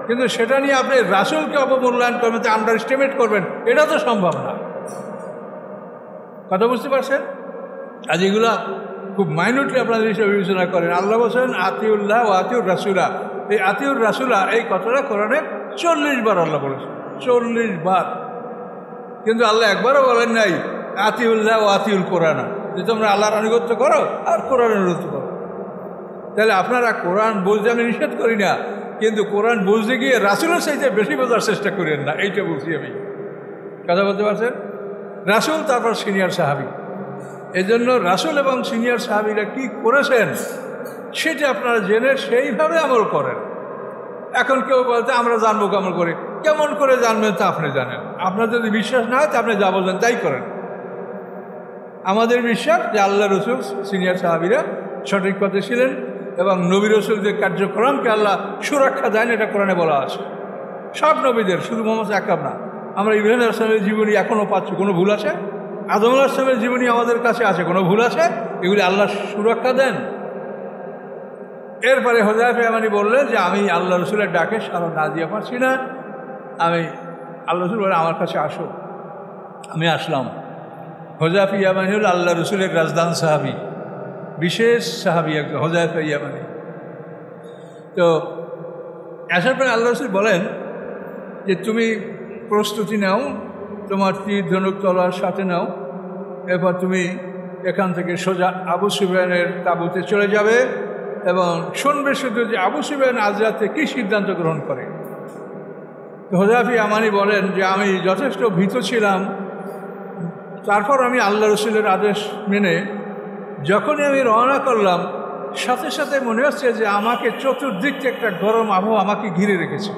A: কিন্তু সেটা নিয়ে আপনি রাসূলকে অবমূল্যায়ন করবেন, আন্ডার এস্টিমেট করবেন, এটা তো সম্ভব না। কথা বুঝতে পারছেন? আজ এগুলা খুব মাইনুটলি আপনাদের হিসেবে বিবেচনা করেন। আল্লাহ বলছেন আতিউল্লাহ ও আতিউর রাসূলা। এই আতিউর রাসূলা এই কথাটা কোরআনে 40 বার আল্লাহ বলেছেন, 40 বার। কিন্তু আল্লাহ একবারও বলেন নাই আতিউল্লাহ ও আতিউল কোরআনা, যে তোমরা আল্লাহর আনুগত্য করো আর কোরআনের আনুগত্য করো। তাহলে আপনারা কোরআন বুঝতে আমি নিষেধ করি না, কিন্তু কোরআন বুঝতে গিয়ে রাসূলের চাইতে বেশি বোঝার চেষ্টা করেন না, এইটা বলছি আমি। কথা বলতে পারছেন? রাসূল, তারপর সিনিয়র সাহাবী। এই জন্য রাসূল এবং সিনিয়র সাহাবীরা কি করেছেন সেটা আপনারা জেনে সেইভাবে আমল করেন। এখন কেউ বলতে আমরা জানবো কেমন করে? কেমন করে জানবেন তা আপনি জানেন। আপনার যদি বিশ্বাস না হয় তা আপনি যা বলবেন তাই করেন। আমাদের বিশ্বাস যে আল্লাহ রসুল সিনিয়র সাহাবীরা সঠিক পথে ছিলেন এবং নবী রসুলদের কার্যক্রমকে আল্লাহ সুরক্ষা দেন, এটা কোরআনে বলা আছে। সব নবীদের, শুধু মোহাম্মদ আকরাম না। আমরা ইব্রাহিম আলাইহিস সালামের জীবনী এখনও পাচ্ছি, কোনো ভুল আছে? আদম আলাইহিস সালামের জীবনী আমাদের কাছে আছে, কোনো ভুল আছে? এগুলি আল্লাহ সুরক্ষা দেন। এরপরে হুযায়ফা ইয়ামানী বললেন যে আমি আল্লাহ রসুলের ডাকে সাড়া না দিয়ে পারছি না, আমি আল্লাহ রসুল বলে আমার কাছে আসো। আমি আসলাম। হুযায়ফা ইয়ামানী হল আল্লাহ রসুলের রাজদান সাহাবী, বিশেষ সাহাবী একজন হুযায়ফা ইয়ামানী। তো আসার পরে আল্লাহ রসুল বলেন যে তুমি প্রস্তুতি নাও, তোমার তীর ধনুক তলোয়ার সাথে নাও, এরপর তুমি এখান থেকে সোজা আবু সুফিয়ানের তাঁবুতে চলে যাবে এবং শুনবে শুধু যে আবু সুফিয়ান আজ রাতে কী সিদ্ধান্ত গ্রহণ করে। তো হুযায়ফা ইয়ামানী বলেন যে আমি যথেষ্ট ভীত ছিলাম, তারপর আমি আল্লাহ রসুলের আদেশ মেনে যখনই আমি রওনা করলাম, সাথে সাথে মনে হচ্ছে যে আমাকে চতুর্দিক থেকে একটা গরম আবহাওয়া আমাকে ঘিরে রেখেছে।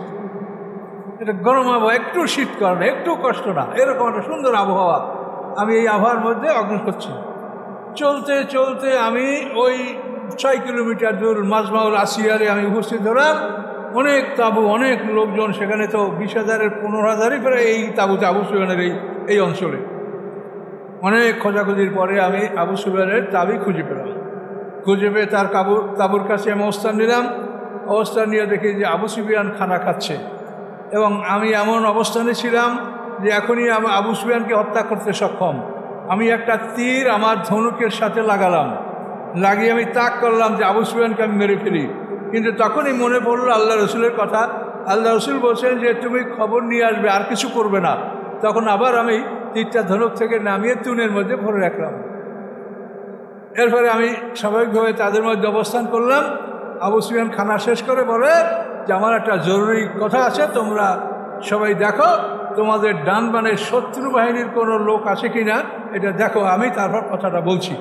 A: এটা গরম আবহাওয়া, একটু শীত করে না, একটু কষ্ট না, এরকম একটা সুন্দর আবহাওয়া। আমি এই আবহাওয়ার মধ্যে অগ্রসর করছি। চলতে চলতে আমি ওই 6 কিলোমিটার দূর মাজমাউল আসিয়ারে আমি উপস্থিত হলাম। অনেক তাঁবু, অনেক লোকজন সেখানে, তো 20,000-এর 15,000-ই করে এই তাঁবুতে আবু সুফিয়ানের এই অঞ্চলে। অনেক খোঁজাখুঁজির পরে আমি আবু সুফিয়ানের তাঁবু খুঁজে পেলাম। খুঁজে পেয়ে তার তাঁবুর কাছে আমি অবস্থান নিলাম। অবস্থান নিয়ে দেখি যে আবু সুফিয়ান খানা খাচ্ছে এবং আমি এমন অবস্থানে ছিলাম যে এখনই আমি আবু সুফিয়ানকে হত্যা করতে সক্ষম। আমি একটা তীর আমার ধনুকের সাথে লাগালাম, লাগিয়ে আমি তাক করলাম যে আবু সুফিয়ানকে আমি মেরে ফেলি। কিন্তু তখনই মনে পড়লো আল্লাহ রসুলের কথা। আল্লাহ রসুল বলছেন যে তুমি খবর নিয়ে আসবে, আর কিছু করবে না। তখন আবার আমি তীরটা ধনুক থেকে নামিয়ে তুনের মধ্যে ভরে রাখলাম। এরপরে আমি স্বাভাবিকভাবে তাদের মধ্যে অবস্থান করলাম। আবু সুফিয়ান খানা শেষ করে বলে যে আমার একটা জরুরি কথা আছে, তোমরা সবাই দেখো তোমাদের ডান বানে শত্রু বাহিনীর কোনো লোক আছে কি না, এটা দেখো, আমি তারপর কথাটা বলছি।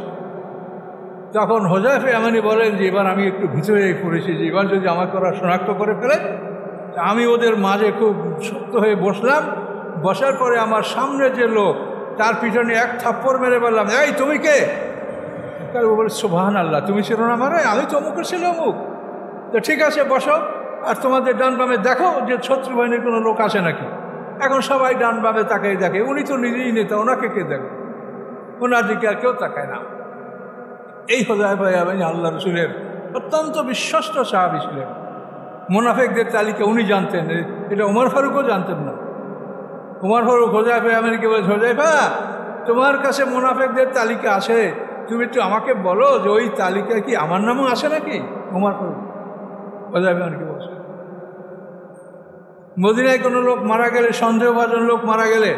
A: তখন হুযায়ফা ইয়ামানী বলেন যে এবার আমি একটু ভিতরে পড়েছি, যে এবার যদি আমাকে ওরা শনাক্ত করে ফেলে। আমি ওদের মাঝে খুব শক্ত হয়ে বসলাম। বসার পরে আমার সামনে যে লোক, তার পিছনে এক থাপ্পড় মেরে বললাম, এই তুমি কে? ও বলে সুবহানাল্লাহ, তুমি ছিল না মারে? আমি তো অমুকের ছিল, অমুক। তো ঠিক আছে বসো, আর তোমাদের ডান বামে দেখো যে শত্রু বাহিনীর কোনো লোক আছে নাকি। এখন সবাই ডান বামে তাকাই দেখে, উনি তো নিজেই নেতা, ওনাকে কে দেখে? ওনার দিকে আর কেউ তাকায় না। এই হুযায়ফা ইয়ামানী আল্লাহ রসুলের অত্যন্ত বিশ্বস্ত সাহাবী ছিলেন। মুনাফিকদের তালিকা উনি জানতেন, এটা ওমর ফারুকও জানতেন না। ওমর ফারুক হুযায়ফা ইয়ামানীকে বলে, হুযায়ফা তোমার কাছে মুনাফিকদের তালিকা আছে, তুমি একটু আমাকে বলো যে ওই তালিকায় কি আমার নামও আছে নাকি? ওমর ফারুক হুযায়ফা ইয়ামানীকে বলছে। মদিনায় কোনো লোক মারা গেলে, সন্দেহভাজন লোক মারা গেলে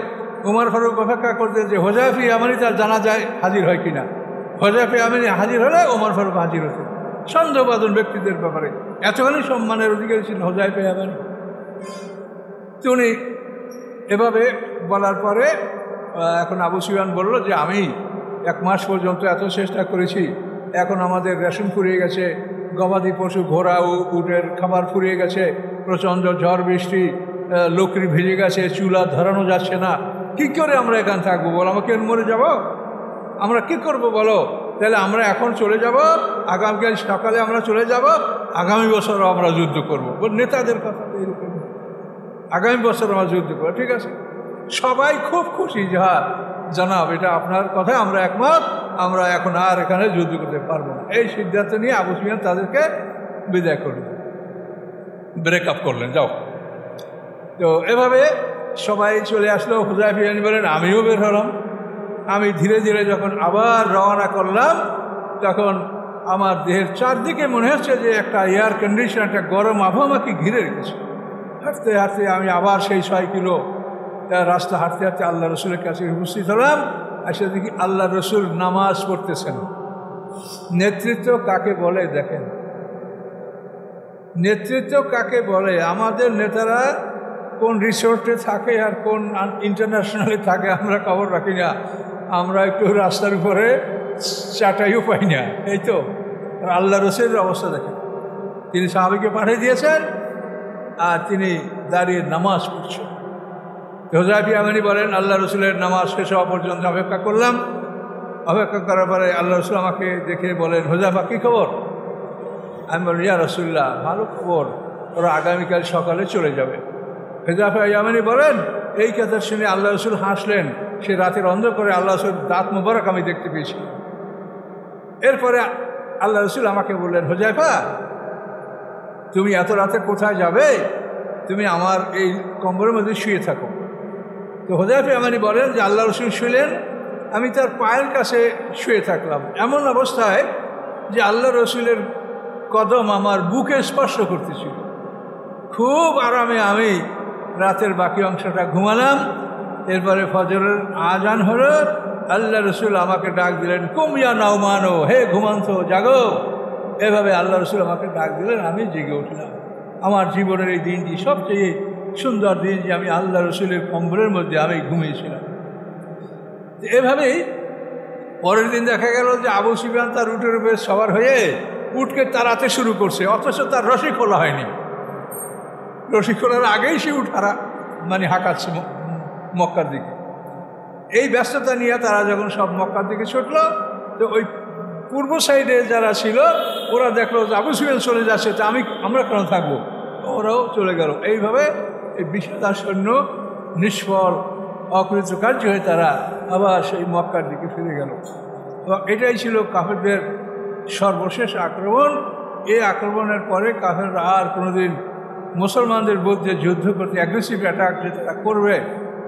A: ওমর ফারুক অপেক্ষা করতে যে হুযায়ফা ইয়ামানী তার জানা যায় হাজির হয় কিনা। হুযায়ফা ইয়ামানী হাজির হলে ওমর ফারুক হাজির হতেন সন্দেহভাজন ব্যক্তিদের ব্যাপারে। এতখানি সম্মানের অধিকারী ছিলেন হুযায়ফা ইয়ামানী। উনি এভাবে বলার পরে এখন আবু সুফিয়ান বলল যে আমি 1 মাস পর্যন্ত এত চেষ্টা করেছি, এখন আমাদের রেশন ফুরিয়ে গেছে, গবাদি পশু, ঘোড়া ও উটের খাবার ফুরিয়ে গেছে, প্রচণ্ড ঝড় বৃষ্টি, লোকরি ভিজে গেছে, চুলা ধরানো যাচ্ছে না, কি করে আমরা এখানে থাকবো বলো? আমাকে মরে যাব? আমরা কি করব বলো? তাহলে আমরা এখন চলে যাব, আগামীকাল সকালে আমরা চলে যাব, আগামী বছরও আমরা যুদ্ধ করবো। নেতাদের কথা এরকম, আগামী বছর আমরা যুদ্ধ করবো। ঠিক আছে, সবাই খুব খুশি যে হ্যাঁ জানাব, এটা আপনার কথায় আমরা একমত, আমরা এখন আর এখানে যুদ্ধ করতে পারবো না। এই সিদ্ধান্ত নিয়ে আবু সুফিয়ান তাদেরকে বিদায় করলেন, ব্রেকআপ করলেন, যাও। তো এভাবে সবাই চলে আসলো। হুযায়ফা ইয়ামানী বলেন আমিও বের হলাম। আমি ধীরে ধীরে যখন আবার রওনা করলাম, তখন আমার দেহের চারদিকে মনে হচ্ছে যে একটা এয়ার কন্ডিশন, একটা গরম আবহাওয়া আমাকে ঘিরে রেখেছে। হাঁটতে হাঁটতে আমি আবার সেই 6 কিলো রাস্তা হাঁটতে হাঁটতে আল্লাহ রসুলের কাছে উপস্থিত হলাম। এসে দেখি আল্লাহ রসুল নামাজ পড়তেছেন। নেতৃত্ব কাকে বলে দেখেন, নেতৃত্ব কাকে বলে? আমাদের নেতারা কোন রিসোর্টে থাকে আর কোন ইন্টারন্যাশনালে থাকে আমরা খবর রাখি না। আমরা একটু রাস্তার উপরে চাটাইও পাই না, এই তো। আল্লাহ রসুলের অবস্থা দেখেন, তিনি সাহাবীকে পাঠিয়ে দিয়েছেন আর তিনি দাঁড়িয়ে নামাজ পড়ছেন। হুযায়ফা ইয়ামানী বলেন আল্লাহ রসুলের নামাজ শেষ হওয়া পর্যন্ত অপেক্ষা করলাম। অপেক্ষা করার পরে আল্লাহ রসুল আমাকে দেখে বলেন হুযায়ফা কী খবর? আমি বলি ইয়া রাসূলুল্লাহ ভালো খবর, ওরা আগামীকাল সকালে চলে যাবে। হুযায়ফা ইয়ামানী বলেন এই কথা শুনে আল্লাহ রসুল হাসলেন। সে রাতের অন্ধকারে আল্লাহ রসুল দাঁত মোবারক আমি দেখতে পেয়েছি। এরপরে আল্লাহ রসুল আমাকে বললেন হুযায়ফা তুমি এত রাতে কোথায় যাবে? তুমি আমার এই কম্বলের মধ্যে শুয়ে থাকো। তো হুযায়ফা ইয়ামানী বলেন যে আল্লাহ রসুল শুলেন, আমি তার পায়ের কাছে শুয়ে থাকলাম, এমন অবস্থায় যে আল্লাহ রসুলের কদম আমার বুকে স্পর্শ করতেছিল। খুব আরামে আমি রাতের বাকি অংশটা ঘুমালাম। এরপরে ফজরের আজান হলো, আল্লাহ রসুল আমাকে ডাক দিলেন কুম ইয়া নাওমানো, হে ঘুমান্ত জাগো। এভাবে আল্লাহ রসুল আমাকে ডাক দিলেন, আমি জেগে উঠলাম। আমার জীবনের এই দিনটি সবচেয়ে সুন্দর দিন যে আমি আল্লাহ রসুলের কম্বলের মধ্যে আমি ঘুমিয়েছিলাম। এভাবেই পরের দিন দেখা গেল যে আবু সুফিয়ান তার উটের উপরে সওয়ার হয়ে উটকে তাড়াতে শুরু করছে, অথচ তার রশি খোলা হয়নি। রশি খোলার আগেই সে উট হাঁকাচ্ছে মক্কার দিকে। এই ব্যস্ততা নিয়ে তারা যখন সব মক্কার দিকে ছুটল, তো ওই পূর্ব সাইডে যারা ছিল ওরা দেখলো যে আবু সুফিয়ান চলে যাচ্ছে, তা আমরা কেন থাকবো, ওরাও চলে গেল। এইভাবে এই বিশাল সৈন্য নিষ্ফল অকৃতকার্য হয়ে তারা আবার সেই মক্কার দিকে ফিরে গেল। এবং এটাই ছিল কাফেরদের সর্বশেষ আক্রমণ। এই আক্রমণের পরে কাফেররা আর কোনোদিন মুসলমানদের বিরুদ্ধে যুদ্ধ করতে, অ্যাগ্রেসিভ অ্যাটাক যে তারা করবে,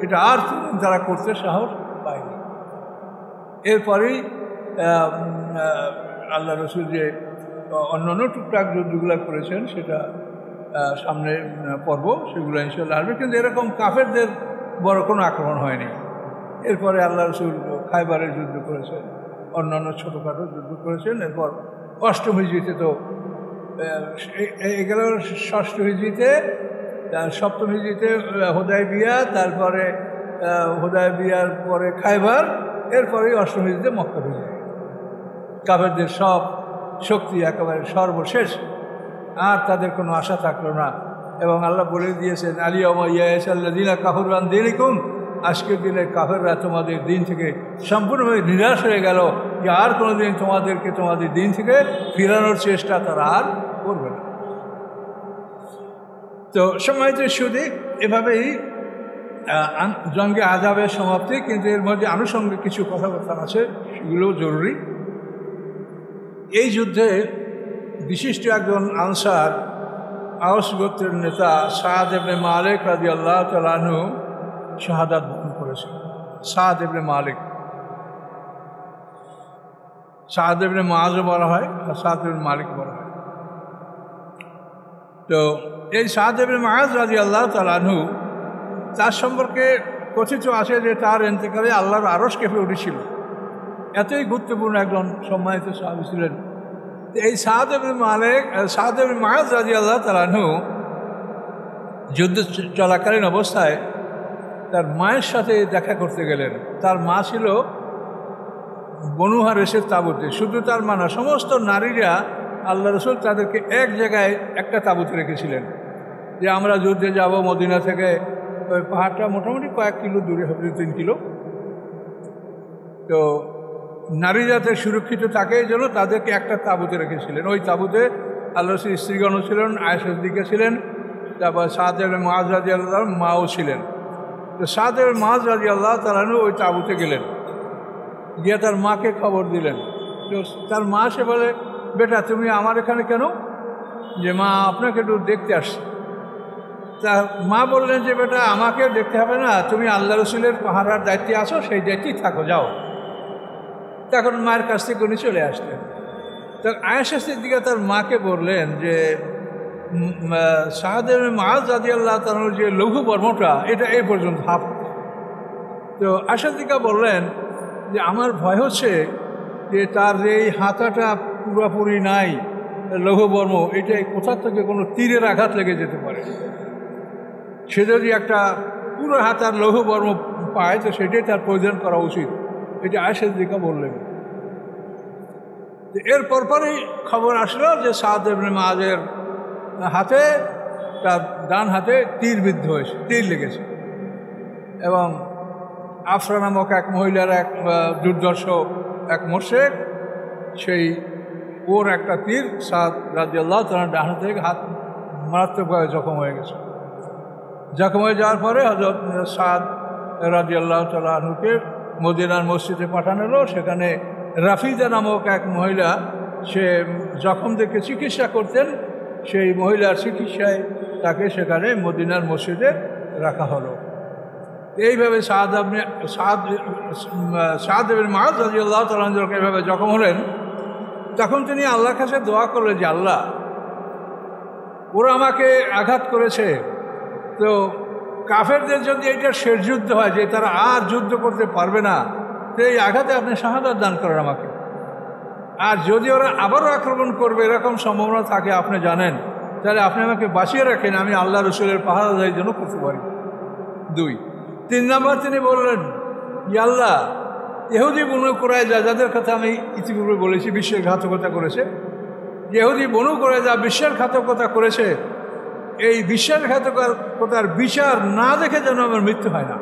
A: এটা আর তারা করতে সাহস পায়নি। এরপরেই আল্লাহ রসুল যে অন্যান্য টুকটাক যুদ্ধগুলো করেছেন সেটা সামনে পর্ব, সেগুলো ইনশাআল্লাহ আসবে। কিন্তু এরকম কাফেরদের বড় কোনো আক্রমণ হয়নি। এরপরে আল্লাহ রসুল খায়বারের যুদ্ধ করেছেন, অন্যান্য ছোটোখাটো যুদ্ধ করেছেন। এরপর 8ম হিজরিতে তো এগুলো 6ষ্ঠ হিজরিতে, 7ম হিজরিতে হুদায়বিয়া, তারপরে হুদায়বিয়ার পরে খায়বার, এরপরেই 8ম হিজরিতে মক্কা বিজয়। কাফেরদের সব শক্তি একেবারে সর্বশেষ, আর তাদের কোনো আশা থাকলো না। এবং আল্লাহ বলে দিয়েছেন আলিয়াউমা ইয়াইসাল্লাযীনা কাফারু আন দীনিকুম, আজকের দিনে কাফেররা তোমাদের দিন থেকে সম্পূর্ণভাবে নিরাশ হয়ে গেল, যে আর কোনো দিন তোমাদেরকে তোমাদের দিন থেকে ফিরানোর চেষ্টা তারা আর করবে না। তো সম্মানিত সুধী, এভাবেই জঙ্গে আযাবের সমাপ্তি। কিন্তু এর মধ্যে আনুষঙ্গিক কিছু কথাবার্তা আছে, সেগুলোও জরুরি। এই যুদ্ধে বিশিষ্ট একজন আনসার আওস গোত্রের নেতা সাদ ইবনে মালিক রাদিয়াল্লাহু তাআলা আনহু শাহাদাত বরণ করেছেন। সাদ ইবনে মালিক, সাদ ইবনে মুআযও বলা হয় আর সাদ ইবনে মালিক বলা হয়। তো এই সাদ ইবনে মুআয রাদিয়াল্লাহু তাআলা আনহু, তার সম্পর্কে কথিত আছে যে তার ইন্তেকালে আল্লাহর আরশ কেঁপে উঠেছিল। এতই গুরুত্বপূর্ণ একজন সম্মানিত সাহাবী ছিলেন। এই সাদ ইবনে মুআয রাদিয়াল্লাহু তাআলা আনহু যুদ্ধ চলাকালীন অবস্থায় তার মায়ের সাথে দেখা করতে গেলেন। তার মা ছিল বনু হারেসের তাঁবুতে। শুধু তার মা না, সমস্ত নারীরা আল্লাহ রসুল তাদেরকে এক জায়গায় একটা তাঁবুতে রেখেছিলেন। যে আমরা যুদ্ধে যাব মদিনা থেকে। ওই পাহাড়টা মোটামুটি কয়েক কিলো দূরে হবে, 2-3 কিলো। তো নারী যাতে সুরক্ষিত থাকে এই জন্য তাদেরকে একটা তাঁবুতে রেখেছিলেন। ওই তাঁবুতে আল্লাহ রসুলের স্ত্রীগণও ছিলেন, আয়েশা সিদ্দিকা ছিলেন, তারপর সাদ ইবনে মুআয রাদিয়াল্লাহু আনহু মাও ছিলেন। তো সাদ ইবনে মুআয রাদিয়াল্লাহু তাআলা ওই তাঁবুতে গেলেন, গিয়ে তার মাকে খবর দিলেন। তো তার মা সে বলে, বেটা তুমি আমার এখানে কেন? যে মা আপনাকে একটু দেখতে আসছি। তার মা বললেন যে বেটা আমাকে দেখতে হবে না, তুমি আল্লাহ রসুলের পাহারার দায়িত্বে আছো, সেই দায়িত্বেই থাকো, যাও। তখন মায়ের কাছ থেকে উনি চলে আসলেন। তো আয়েশা সিদ্দিকা তার মাকে বললেন যে সাদ ইবনে মুআয রাদিয়াল্লাহু তাআলার যে লঘু বর্মটা এটা এই পর্যন্ত হাফ। তো আয়েশা সিদ্দিকা বললেন যে আমার ভয় হচ্ছে যে তার যে এই হাতাটা পুরোপুরি নাই, লৌহ বর্ম, এটা কোথা থেকে কোনো তীরের আঘাত লেগে যেতে পারে। সে যদি একটা পুরো হাতার লৌহ বর্ম পায় তো সেটাই তার পরিধান করা উচিত, এটা আয়েশা সিদ্দিকা বললেন। এর পরপরই খবর আসলো যে সাদ ইবনে মুআযের হাতে, তার ডান হাতে তীর বিদ্ধ হয়েছে, তীর লেগেছে। এবং আফরা নামক এক মহিলার এক দুর্দর্শ এক মোশরিক, সেই ওর একটা তীর সাদ রাদিয়াল্লাহু তাআলা ডান হাত থেকে হাত মারাত্মকভাবে জখম হয়ে গেছে। জখম হয়ে যাওয়ার পরে হযরত সাদ রাদিয়াল্লাহু তাআলা আনহুকে মদিনার মসজিদে পাঠানো হলো। সেখানে রাফিদা নামক এক মহিলা, সে জখম দেখে চিকিৎসা করতেন, সেই মহিলার চিকিৎসায় তাকে সেখানে মদিনার মসজিদে রাখা হলো। এইভাবে সাদ ইবনে মুআয রাদিয়াল্লাহু তাআলা যখন এইভাবে জখম হলেন, তখন তিনি আল্লাহর কাছে দোয়া করলেন যে আল্লাহ, ওরা আমাকে আঘাত করেছে, তো কাফেরদের যদি এটা শেষ যুদ্ধ হয় যে তারা আর যুদ্ধ করতে পারবে না, তো এই আঘাতে আপনি শাহাদাত দান করেন আমাকে। আর যদি ওরা আবারও আক্রমণ করবে এরকম সম্ভাবনা থাকে আপনি জানেন, তাহলে আপনি আমাকে বাঁচিয়ে রাখেন, আমি আল্লাহ রসুলের পাহারাদারির জন্য করতে পারি। 3 নম্বর তিনি বললেন, ইয়া আল্লাহ, ইহুদি বনু কুরাইজা, যাদের কথা আমি ইতিপূর্বে বলেছি বিশ্বাসঘাতকতা করেছে, ইহুদি বনু কুরাইজা বিশ্বাসঘাতকতা করেছে, এই বিশ্বাসঘাতকতার বিচার না দেখে যেন আমার মৃত্যু হয় না।